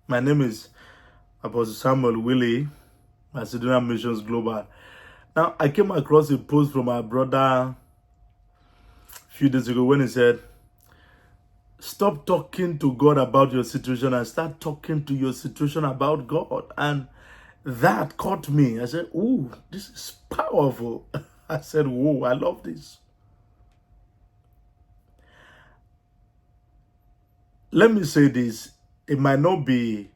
My name is Apostle Samuel Willie, Macedonian Missions Global. Now, I came across a post from my brother a few days ago when he said, stop talking to God about your situation and start talking to your situation about God. And that caught me. I said, ooh, this is powerful. I said, whoa, I love this. Let me say this. It might not be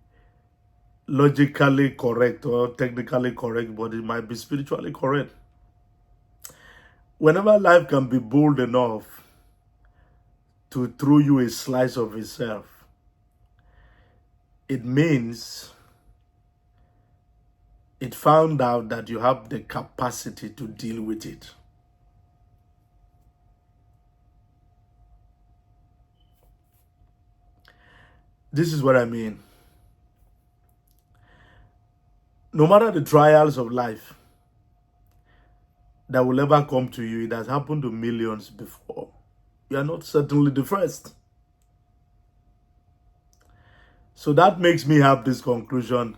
logically correct or technically correct, but it might be spiritually correct. Whenever life can be bold enough to throw you a slice of itself, it means it found out that you have the capacity to deal with it. This is what I mean. No matter the trials of life that will ever come to you, it has happened to millions before. You are not certainly the first. So that makes me have this conclusion.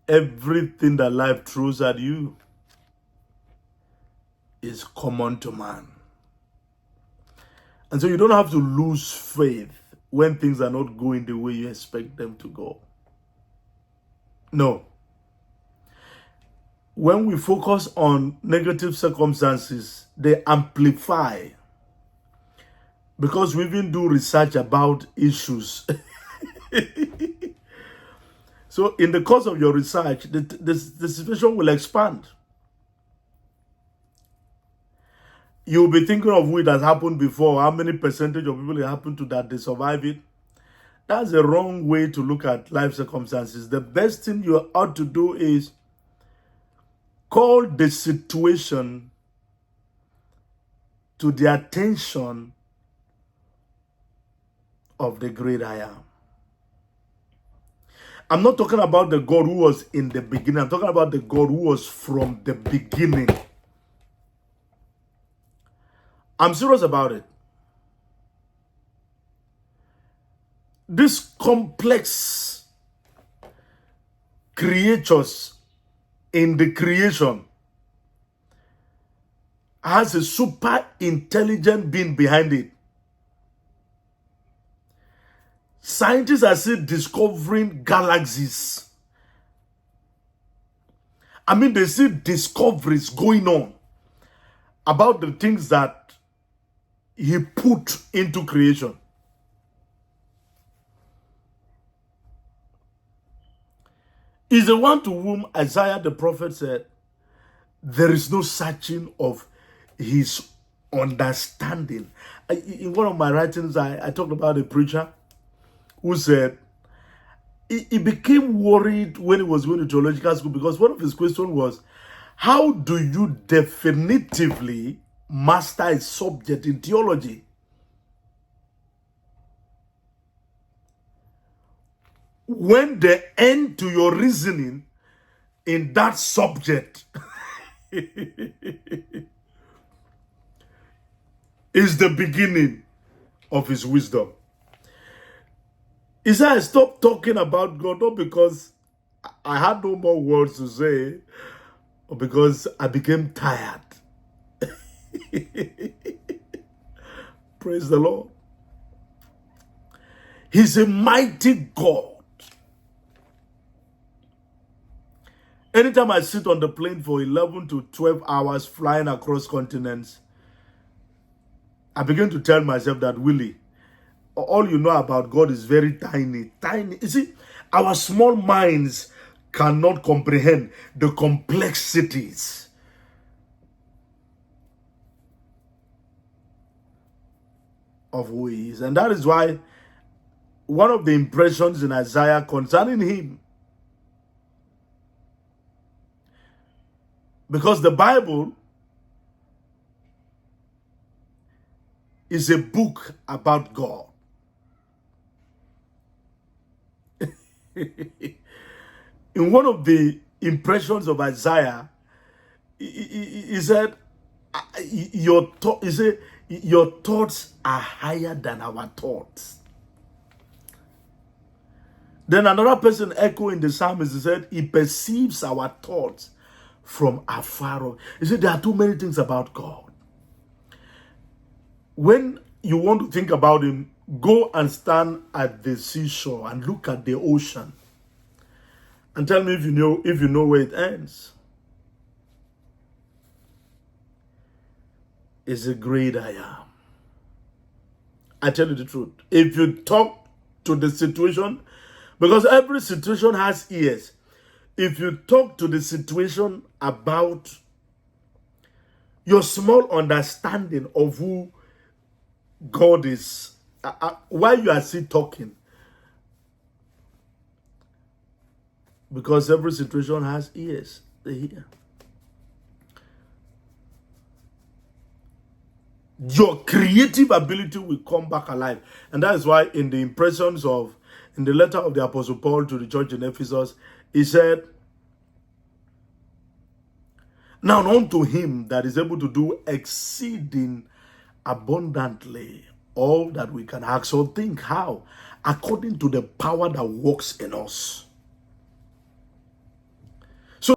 Everything that life throws at you is common to man. And so you don't have to lose faith when things are not going the way you expect them to go. No. When we focus on negative circumstances, they amplify. Because we even do research about issues. So in the course of your research, the situation will expand. You'll be thinking of what has happened before, how many percentage of people it happened to that they survive it. That's a wrong way to look at life circumstances. The best thing you ought to do is call the situation to the attention of the great I am. I'm not talking about the God who was in the beginning. I'm talking about the God who was from the beginning. I'm serious about it. These complex creatures in the creation has a super intelligent being behind it. Scientists are still discovering galaxies. I mean, they see discoveries going on about the things that he put into creation. Is the one to whom Isaiah the prophet said, there is no searching of his understanding. In one of my writings, I talked about a preacher who said he became worried when he was going to theological school because one of his questions was, how do you definitively master a subject in theology? When the end to your reasoning in that subject is the beginning of his wisdom. He said, I stopped talking about God not because I had no more words to say, or because I became tired. Praise the Lord. He's a mighty God. Anytime I sit on the plane for 11 to 12 hours flying across continents, I begin to tell myself that, Willie, all you know about God is very tiny. Tiny. You see, our small minds cannot comprehend the complexities of who he is. And that is why one of the impressions in Isaiah concerning him, because the Bible is a book about God. In one of the impressions of Isaiah, he said, your thoughts are higher than our thoughts. Then another person echoing the psalmist, he said, he perceives our thoughts from afar off. You see, there are too many things about God. When you want to think about him, go and stand at the seashore and look at the ocean. And tell me if you know where it ends. It's a great I am. I tell you the truth. If you talk to the situation, because every situation has ears. If you talk to the situation about your small understanding of who God is, why you are still talking? Because every situation has ears. They hear. Your creative ability will come back alive. And that is why in the letter of the Apostle Paul to the church in Ephesus, he said, now unto him that is able to do exceeding abundantly all that we can ask or think. How? According to the power that works in us.